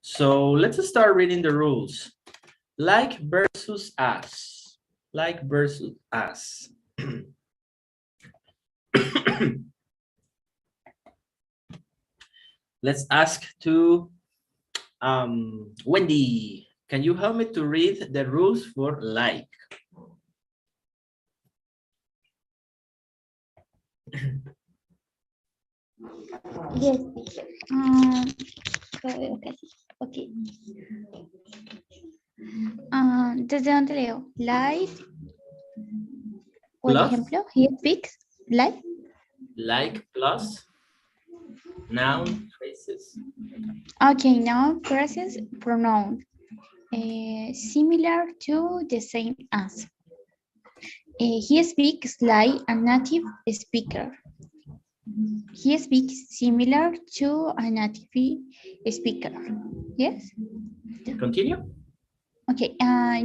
So let's start reading the rules. Like versus as. Like versus as. Let's ask to Wendy. Can you help me to read the rules for like? Yes. Okay. Desde dónde leo? Like, por Plus? ejemplo, he speaks like. Like plus noun phrases. Okay, noun, phrases, pronoun. Similar to, the same as. He speaks like a native speaker. He speaks similar to a native speaker. Yes? Continue. Okay,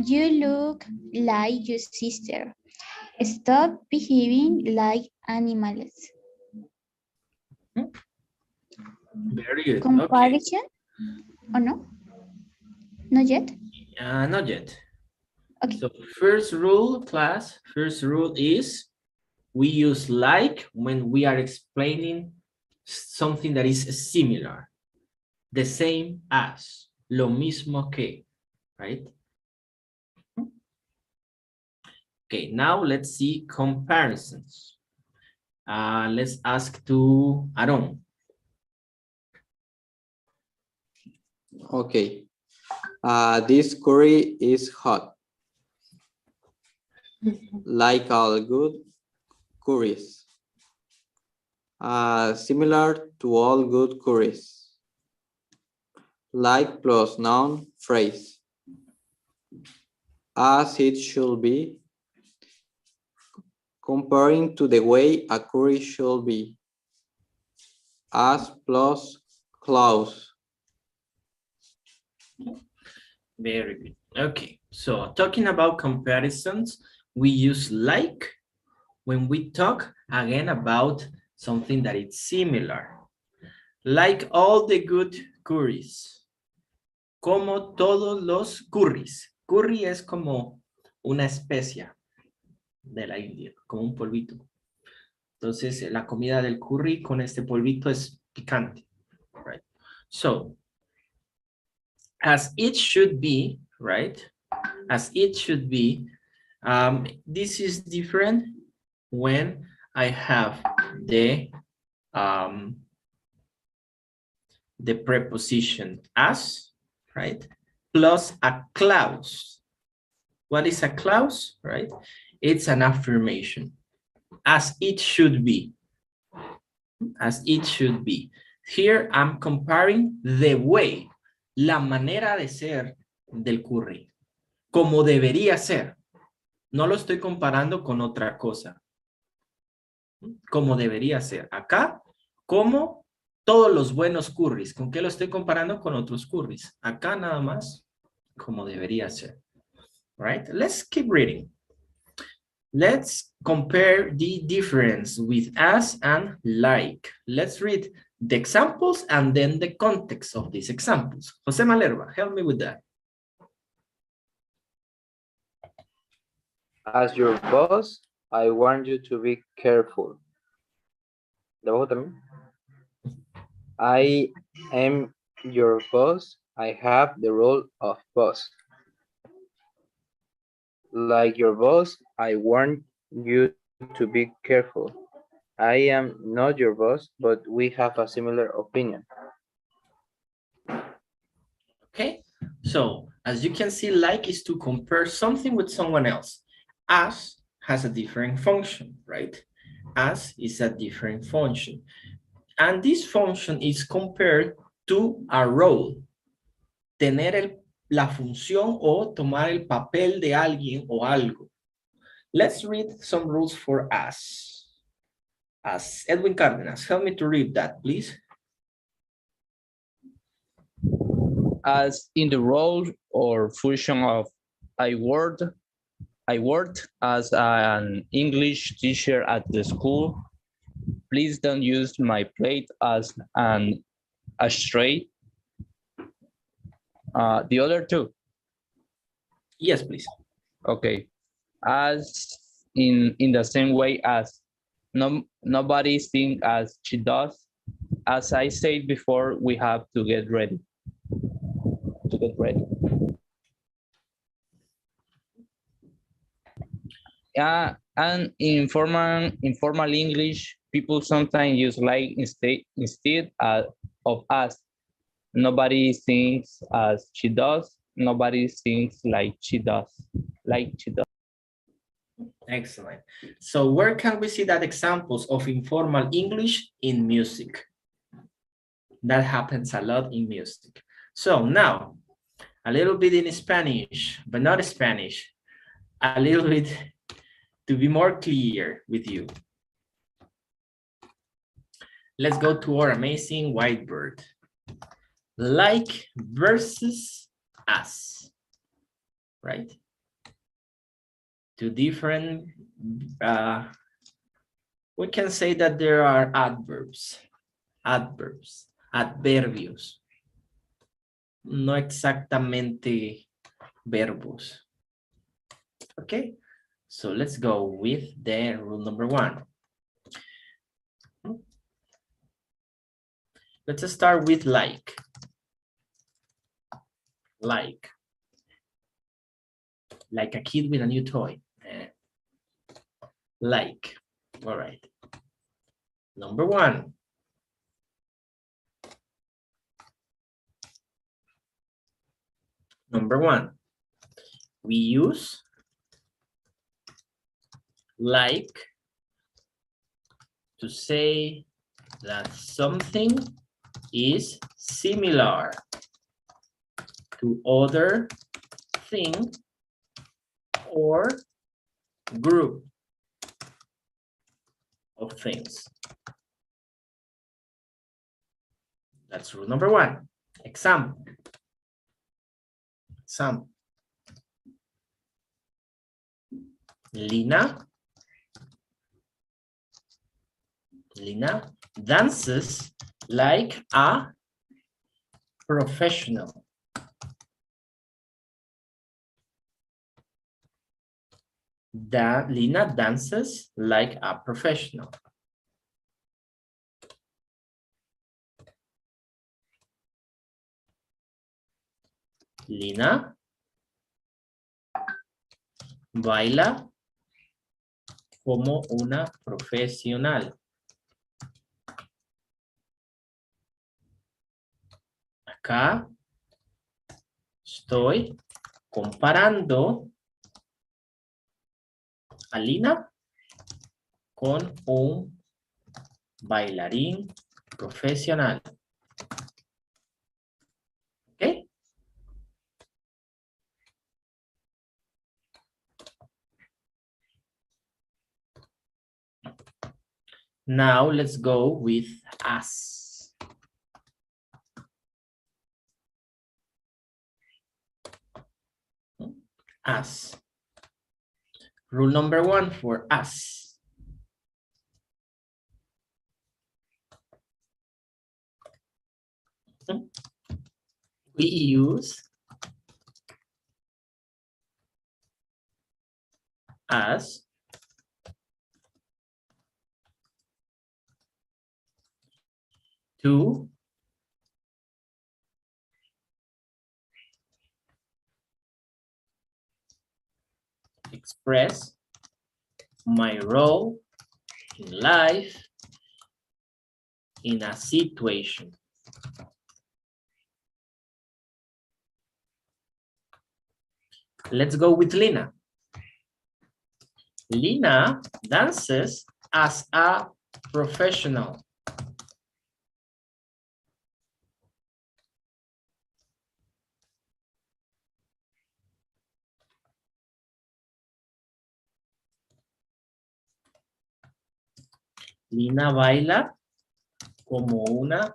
you look like your sister. Stop behaving like animals. Very good. Okay. Comparison? Or no? Not yet? Not yet. Okay. So first rule, class, first rule is we use like when we are explaining something that is similar. The same as. Lo mismo que. Right? Okay, now let's see comparisons. Let's ask to Aaron. Okay. This curry is hot. Like all good curries. Similar to all good curries. Like plus noun phrase. As it should be. Comparing to the way a curry should be. As plus clause. Very good. Okay, so talking about comparisons, we use like when we talk again about something that is similar. Like all the good curries. Como todos los curries. Curry es como una especia de la India, como un polvito. Entonces, la comida del curry con este polvito es picante, right? So, as it should be, right? As it should be, this is different when I have the preposition as, right? Plus a clause. What is a clause, right? It's an affirmation. As it should be. As it should be. Here I'm comparing the way, la manera de ser del curry, como debería ser. No lo estoy comparando con otra cosa. Como debería ser. Acá, como todos los buenos curries. ¿Con qué lo estoy comparando? Con otros curries. Acá nada más, como debería ser. Right? Let's keep reading. Let's compare the difference with as and like. Let's read the examples and then the context of these examples. Jose Malerva, help me with that. As your boss, I want you to be careful. ¿Debajo también? I am your boss. I have the role of boss. Like your boss, I want you to be careful. I am not your boss, but we have a similar opinion. Okay, so as you can see, like is to compare something with someone else. As has a different function, right? As is a different function. And this function is compared to a role. Tener la función o tomar el papel de alguien o algo. Let's read some rules for as. As Edwin Cárdenas, help me to read that, please. As in the role or function of I worked as an English teacher at the school. Please don't use my plate as an straight. The other two. Yes, please. Okay. As in the same way as nobody thinks as she does. As I said before, we have to get ready. To get ready. Yeah, and in informal English, people sometimes use like instead of us. Nobody thinks as she does. Nobody thinks like she does. Like she does. Excellent. So where can we see that examples of informal English? In music. That happens a lot in music. So now, a little bit in Spanish, but not Spanish. A little bit to be more clear with you. Let's go to our amazing whiteboard. Like versus as, right? Two different, we can say that there are adverbs, adverbios, no exactamente verbos. Okay, so let's go with the rule number 1. Let's start with like. Like a kid with a new toy. Like, all right. Number 1. Number 1, we use like to say that something is similar to other thing or group of things. That's rule number 1. Example. Lina dances like a professional. Lina dances like a professional. Lina baila como una profesional. Acá estoy comparando a Lina con un bailarín profesional. ¿Ok? Now let's go with as. As. Rule number 1 for as. We use as to express my role in life in a situation. Let's go with Lina. Lina dances as a professional. Lina baila como una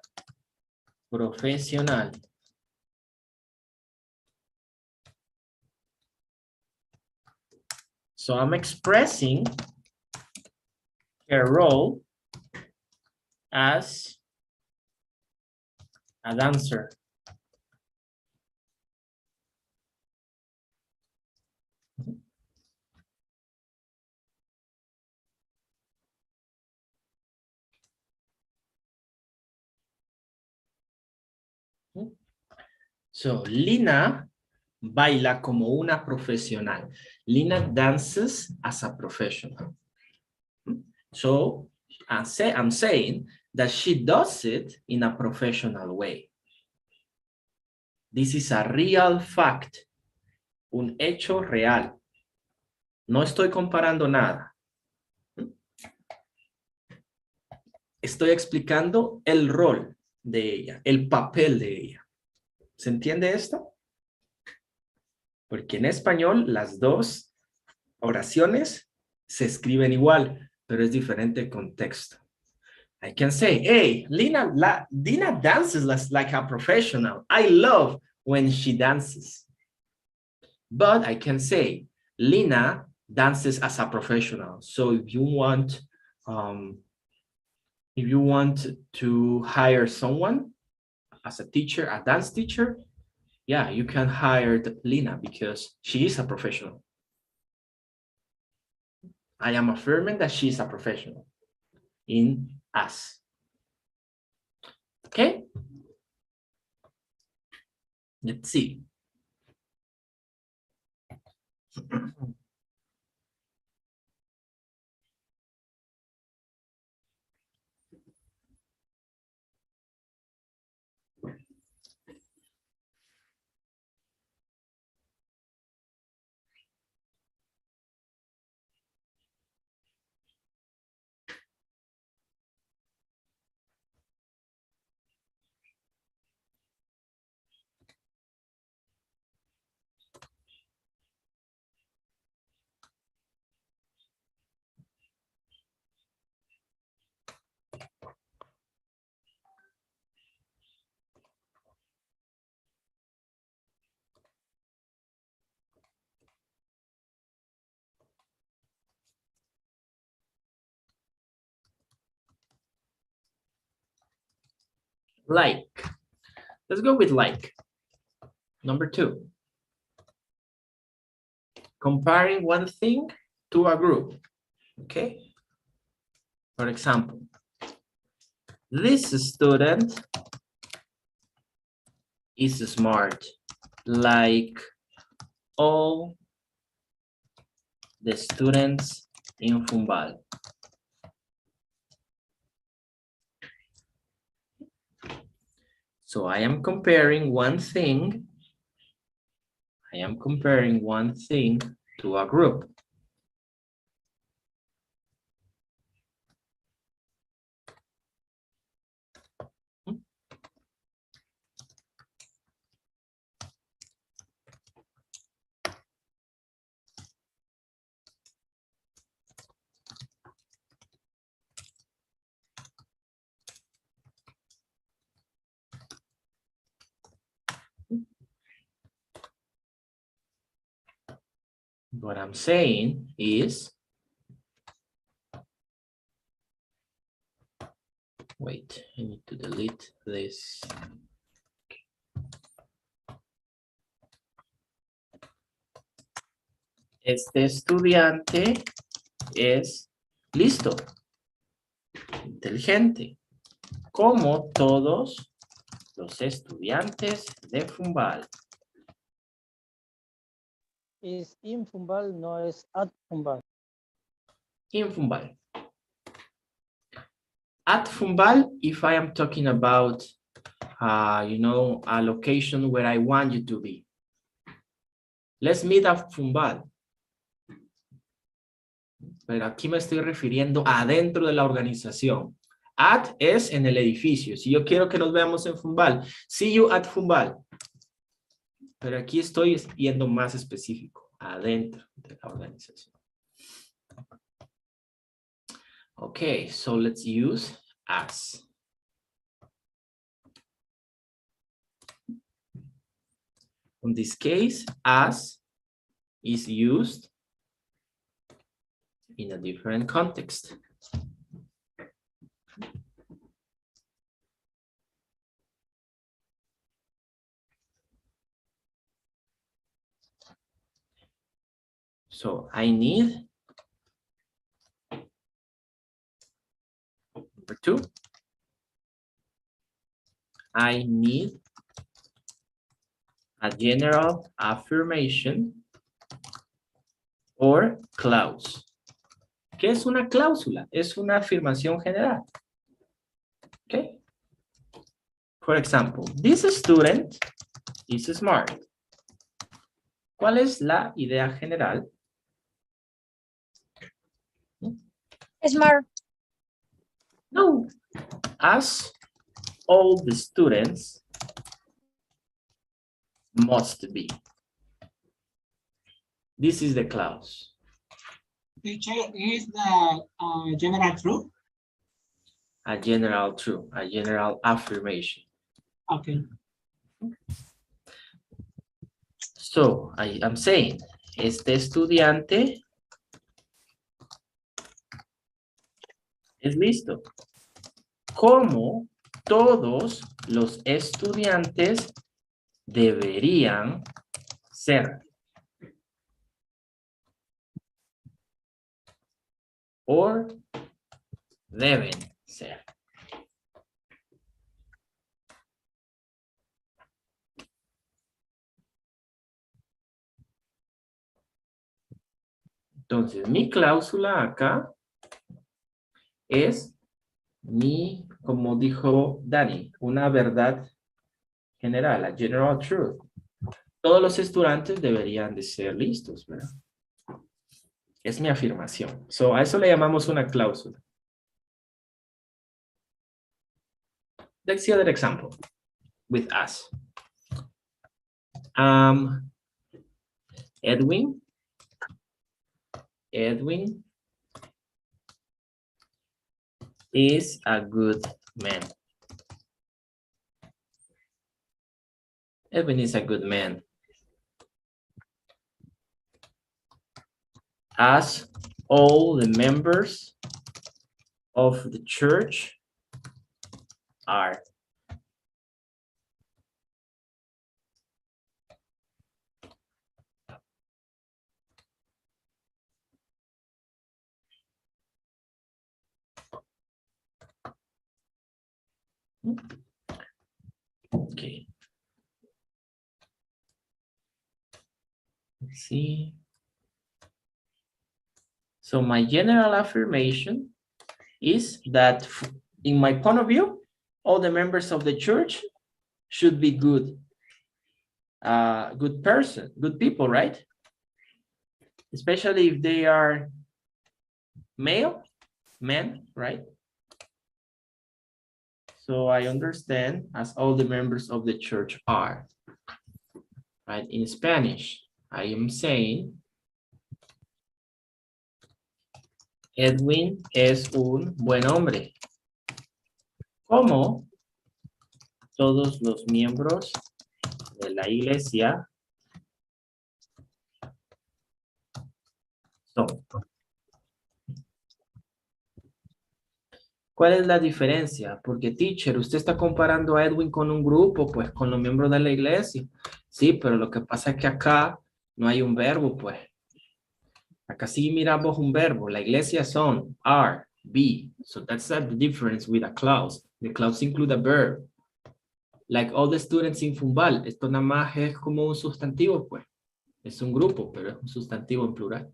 profesional. So I'm expressing her role as A dancer. So, Lina baila como una profesional. Lina dances as a professional. So, I'm saying that she does it in a professional way. This is a real fact. Un hecho real. No estoy comparando nada. Estoy explicando el rol de ella, el papel de ella. ¿Se entiende esto? Porque en español las dos oraciones se escriben igual, pero es diferente contexto. I can say, hey, Dina dances like a professional. I love when she dances. But I can say, Lina dances as a professional. So if you want to hire someone as a teacher, a dance teacher, yeah, you can hire Lina because she is a professional. I am affirming that she is a professional in us. Okay? Let's see. Like. Let's go with like. Number 2. Comparing one thing to a group. Okay? For example, this student is smart, like all the students in Fumbal. So I am comparing one thing. I am comparing one thing to a group. What I'm saying is, wait, I need to delete this. Este estudiante es listo, inteligente, como todos los estudiantes de Fumbal. Es in Fumbal, no es at Fumbal. In Fumbal. At Fumbal, if I am talking about, a location where I want you to be. Let's meet at Fumbal. Pero aquí me estoy refiriendo adentro de la organización. At es en el edificio. Si yo quiero que nos veamos en Fumbal, see you at Fumbal. Pero aquí estoy yendo más específico, adentro de la organización. Okay, so let's use as. In this case, as is used in a different context. So I need, number 2, I need a general affirmation or clause. ¿Qué es una cláusula? Es una afirmación general. Okay. For example, this student is smart. ¿Cuál es la idea general? Smart. No. As all the students must be. This is the clause. Teacher, is the general true? A general truth, a general affirmation. Okay. So, I am saying, este estudiante es listo. Como todos los estudiantes deberían ser. Or deben ser. Entonces, mi cláusula acá es mi, como dijo Dani, una verdad general, a general truth. Todos los estudiantes deberían de ser listos, ¿verdad? Es mi afirmación. So, a eso le llamamos una cláusula. Let's see other example with us. Edwin is a good man. Edwin is a good man. As all the members of the church are. Okay. Let's see. So my general affirmation is that in my point of view, all the members of the church should be good. Good people, right? Especially if they are men, right? So I understand as all the members of the church are. Right? In Spanish, I am saying Edwin es un buen hombre. Como todos los miembros de la iglesia son. ¿Cuál es la diferencia? Porque, teacher, usted está comparando a Edwin con un grupo, pues, con los miembros de la iglesia. Sí, pero lo que pasa es que acá no hay un verbo, pues. Acá sí miramos un verbo. La iglesia son, are, be. So that's the difference with a clause. The clause include a verb. Like all the students in Fumbal. Esto nada más es como un sustantivo, pues. Es un grupo, pero es un sustantivo en plural.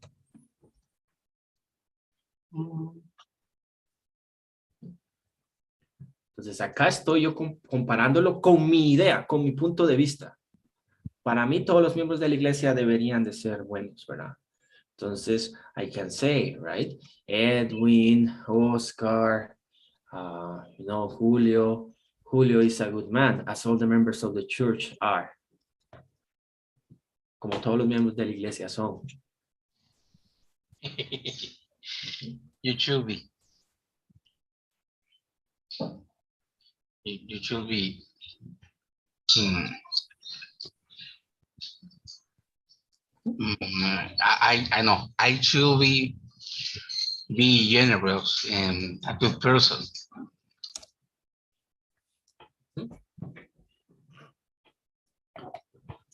Entonces acá estoy yo comparándolo con mi idea, con mi punto de vista. Para mí todos los miembros de la iglesia deberían de ser buenos, ¿verdad? Entonces, I can say, right? Edwin, Oscar, Julio. Julio is a good man, as all the members of the church are. Como todos los miembros de la iglesia son. You should be. You should be. I know. I should be generous and a good person.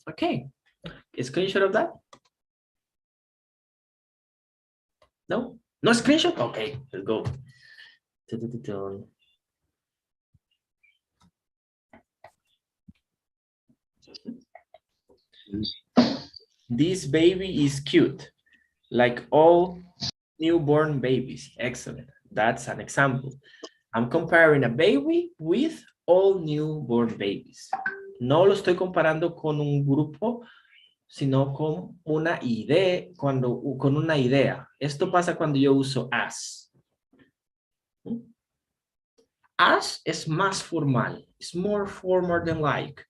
Okay. A screenshot of that. No screenshot? Okay, let's go. Dun. This baby is cute, like all newborn babies. Excellent. That's an example. I'm comparing a baby with all newborn babies. No lo estoy comparando con un grupo, sino con una idea, con una idea. Esto pasa cuando yo uso as. As es más formal. It's more formal than like,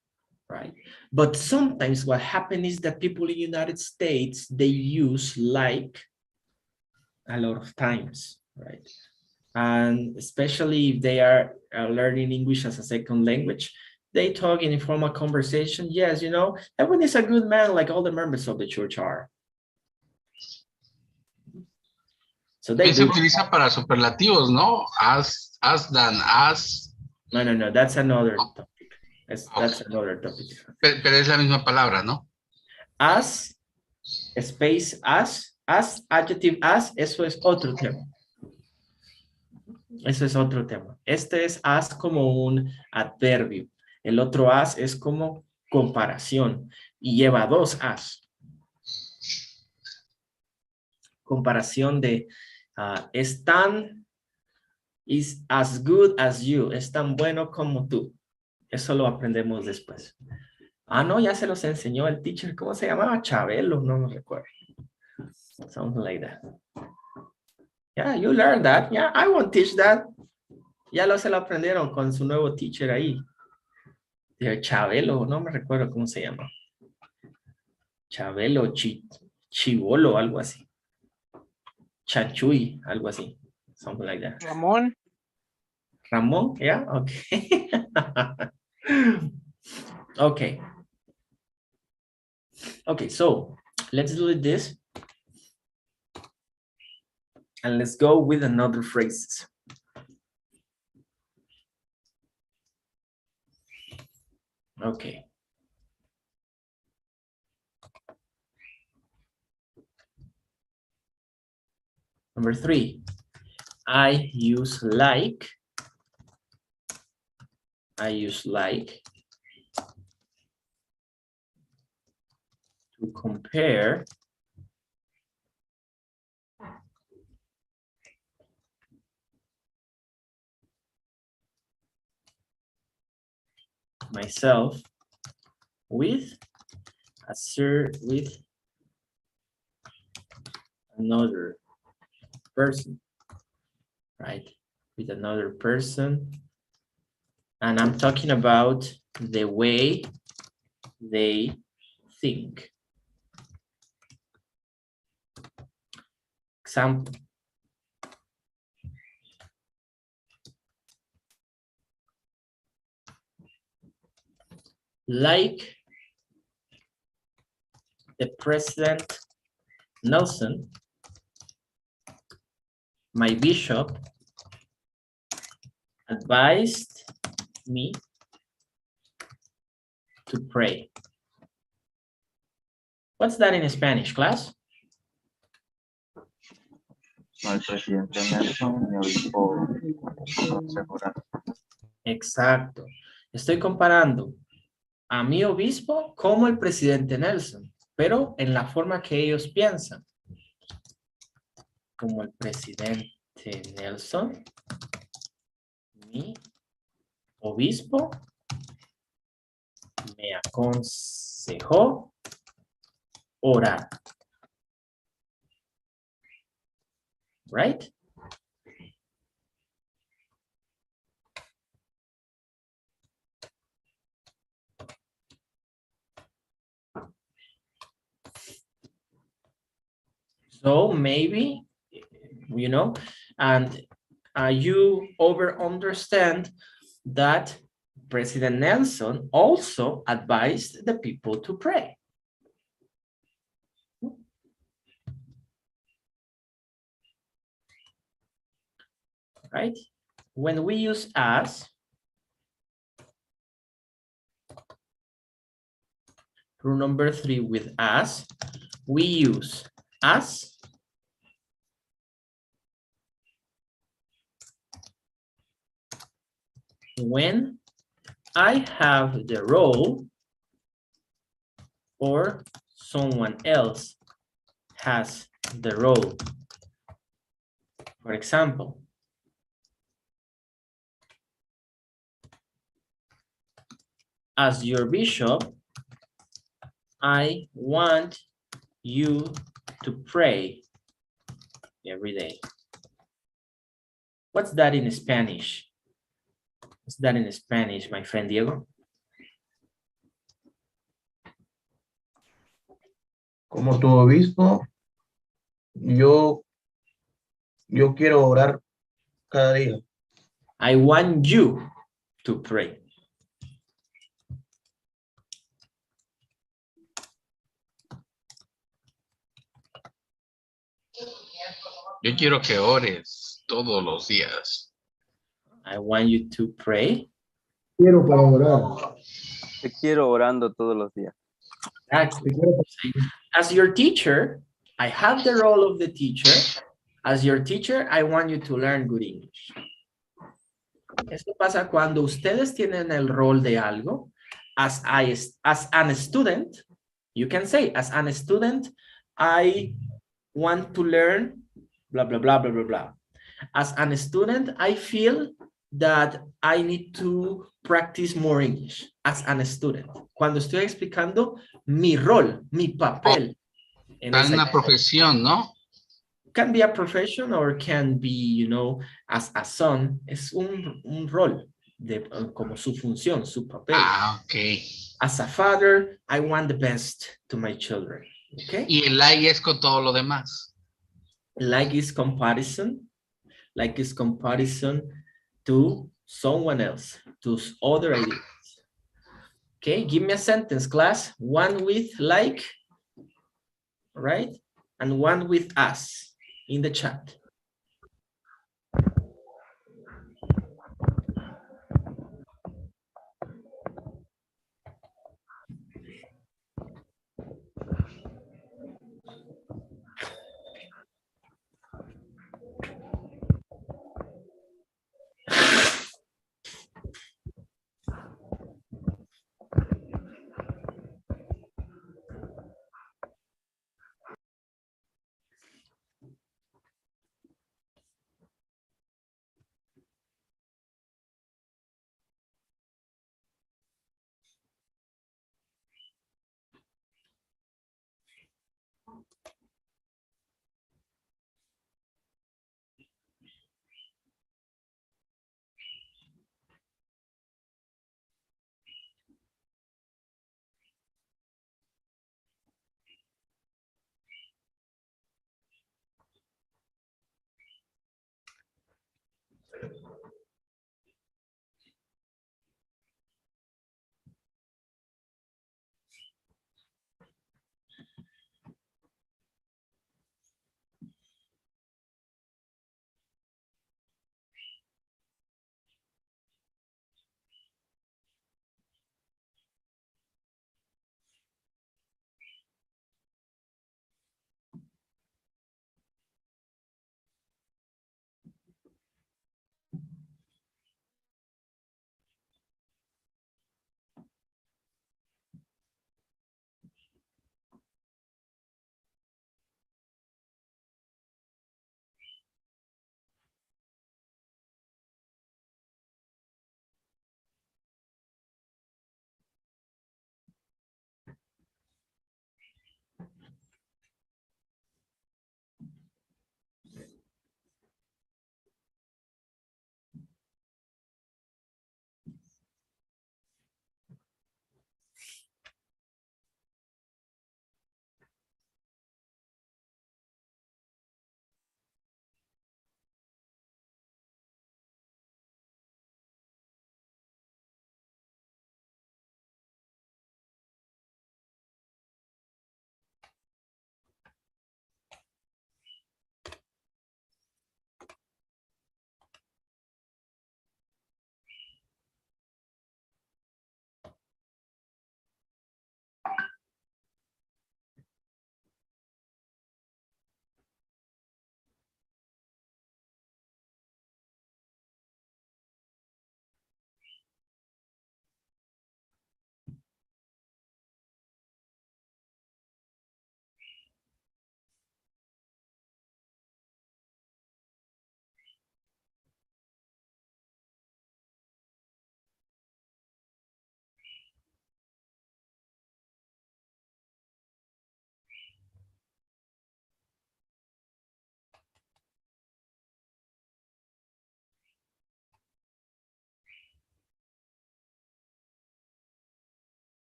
right? But sometimes what happens is that people in the United States, they use like a lot of times, right? And especially if they are learning English as a second language, they talk in informal conversation. Yes, you know, everyone is a good man like all the members of the church are. So they Se do. utiliza para superlativos, ¿no? As, than, as. No, that's another topic. That's another topic. Pero es la misma palabra, ¿no? As, space, as, adjective as, eso es otro tema. Eso es otro tema. Este es as como un adverbio. El otro as es como comparación y lleva dos as. Comparación de es tan, is as good as you, es tan bueno como tú. Eso lo aprendemos después. No, ya se los enseñó el teacher. ¿Cómo se llamaba? Chabelo, no me recuerdo. Something like that. Yeah, you learned that. Yeah, I won't teach that. Ya se lo aprendieron con su nuevo teacher ahí. De Chabelo, no me recuerdo cómo se llama. Chabelo, Chivolo, algo así. Chachuy, algo así. Something like that. Ramón. Ramón, yeah, okay. Okay. Okay, so let's do this. And let's go with another phrases. Okay. Number 3, I use like. I use like to compare myself with another person, right? With another person. And I'm talking about the way they think. Example. Like the President Nelson, my bishop advised me to pray. What's that in Spanish, class? El presidente Nelson, mi obispo, Exacto. Estoy comparando a mi obispo como el presidente Nelson, pero en la forma que ellos piensan. Como el presidente Nelson, mi obispo me aconsejó orar. Right? So maybe, you know, and you understand that President Nelson also advised the people to pray. Right? When we use as, rule number 3 with as, we use as when I have the role or someone else has the role. For example, as your bishop, I want you to pray every day. What's that in Spanish? What's that in Spanish, my friend Diego? Como tu obispo, yo quiero orar cada día. I want you to pray. Yo quiero que ores todos los días. I want you to pray. Quiero para orar. Te quiero orando todos los días. Exactly. Te quiero As your teacher, I have the role of the teacher. As your teacher, I want you to learn good English. Esto pasa cuando ustedes tienen el rol de algo. As an student, you can say, as an student, I want to learn blah, blah, blah, blah, blah, blah. As an student, I feel that I need to practice more English as an student. Cuando estoy explicando mi rol, mi papel. Está en una profesión, ¿no? Can be a profession or can be, you know, as a son. Es un rol, como su función, su papel. Ah, ok. As a father, I want the best to my children. Okay? Y el like es con todo lo demás. Like is comparison. Like is comparison to someone else, to other ideas. Okay, give me a sentence, class. One with like, right? And one with us in the chat.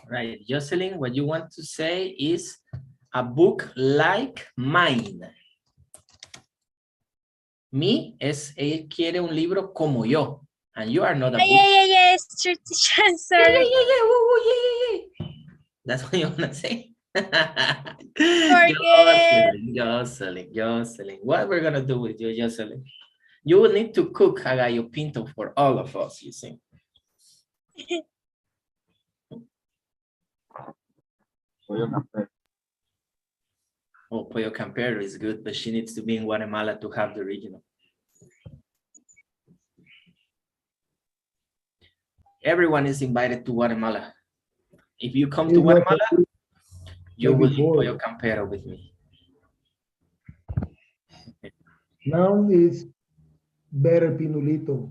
Right, Jocelyn, what you want to say is a book like mine. Me es, ella quiere un libro como yo, and you are not a book. Yeah, it's true, teacher. Yeah, Sorry. woo, woo, yeah. That's what you want to say. Forget. Jocelyn. What we're going to do with you, Jocelyn? You will need to cook a gallo pinto for all of us, you see. Pollo campero. Oh, pollo campero is good, but she needs to be in Guatemala to have the original. Everyone is invited to Guatemala. If you come to Guatemala, you will eat pollo campero with me. Now is better pinulito.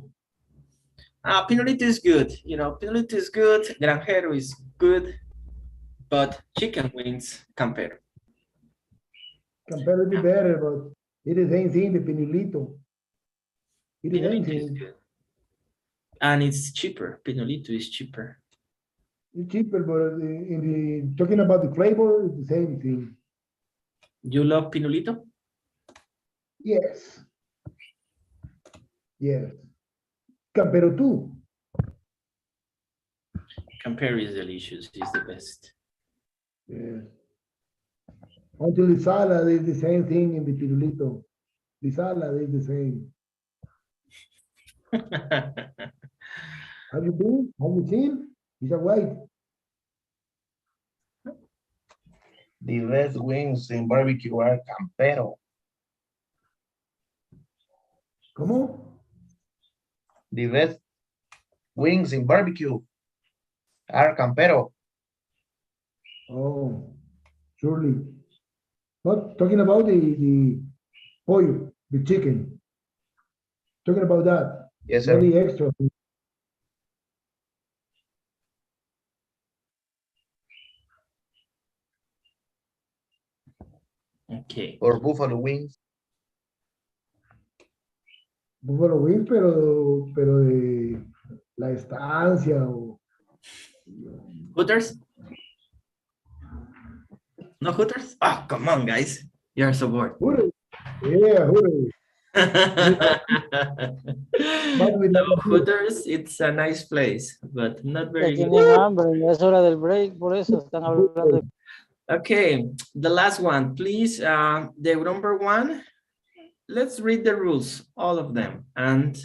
Pinolito is good. You know, pinolito is good. Granjero is good. But chicken wings, campero. Campero is better, but it is the same thing, the pinulito. It is the same Pinolito is thing. good. And it's cheaper. Pinolito is cheaper. It's cheaper, but in the talking about the flavor, it's the same thing. You love pinolito? Yes. Yes. Campero too. Campero is delicious. It's the best. Yes. Until the salad is the same thing in the pirulito. The salad is the same. Have you been? Have you seen? It's a white. The best wings in barbecue are campero. ¿Cómo? The best wings in barbecue are campero. Oh, surely. Not talking about the pollo, the chicken. Talking about that. Yes, Not sir. the extra. Okay. Or buffalo wings. Buffalo wings, pero de la estancia o... Hooters? No Hooters? Oh, come on, guys. You're so bored. Hooters. Yeah, Hooters. No, Hooters, it's a nice place, but not Ya very good. tienen hambre, ya es hora del break, por eso están hablando. Okay, the last one, please. The number one, let's read the rules, all of them. And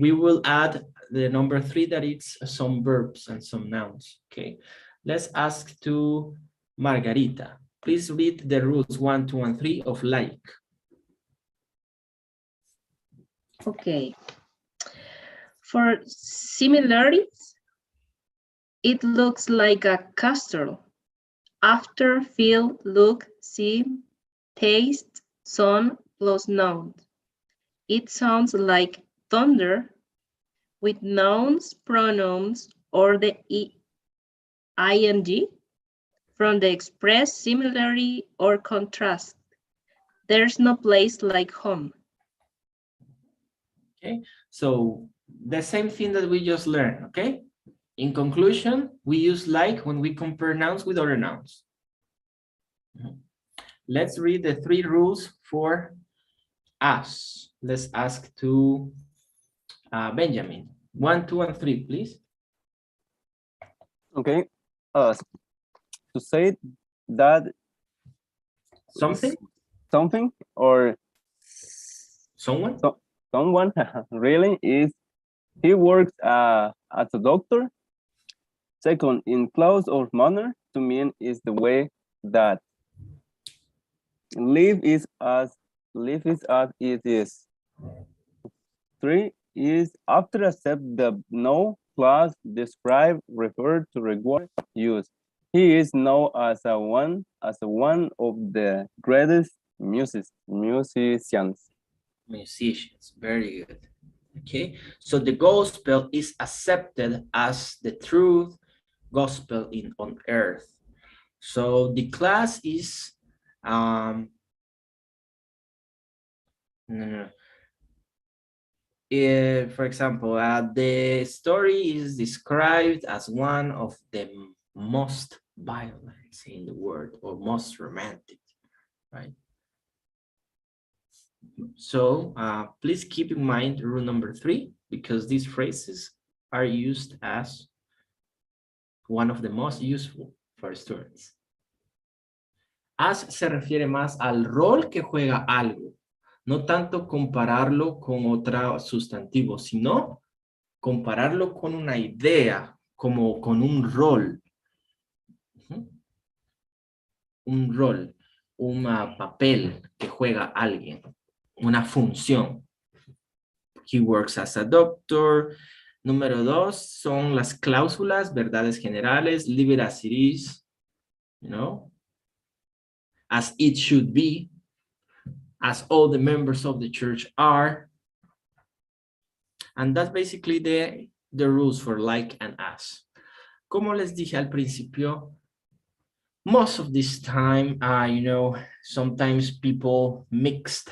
we will add the number 3, that it's some verbs and some nouns. Okay, let's ask to Margarita. Please read the rules 1, 2, and 3 of like. Okay. For similarities, it looks like a castle. After, feel, look, see, taste, sound plus noun. It sounds like thunder with nouns, pronouns, or the ing from the express similarity or contrast. There's no place like home. Okay, so the same thing that we just learned, okay? In conclusion, we use like when we compare nouns with other nouns. Let's read the 3 rules for us. Let's ask to Benjamin. 1, 2, and 3, please. Okay. To say that something or someone someone really is, he works as a doctor. Second, in close or manner, to mean is the way that live is as it is. 3 is after accept the no plus describe refer to reward use. He is known as one of the greatest musicians. Very good. Okay, so the gospel is accepted as the truth gospel on earth. So the class is For example, the story is described as one of the most violent in the world or most romantic, right? So please keep in mind rule number 3, because these phrases are used as one of the most useful for students. As se refiere más al rol que juega algo, no tanto compararlo con otro sustantivo, sino compararlo con una idea, como con un rol. Un rol, un papel que juega alguien, una función. He works as a doctor. Número 2 son las cláusulas, verdades generales, leave it as it is, you know, as it should be, as all the members of the church are. And that's basically the rules for like and as. Como les dije al principio, most of this time, you know, sometimes people mixed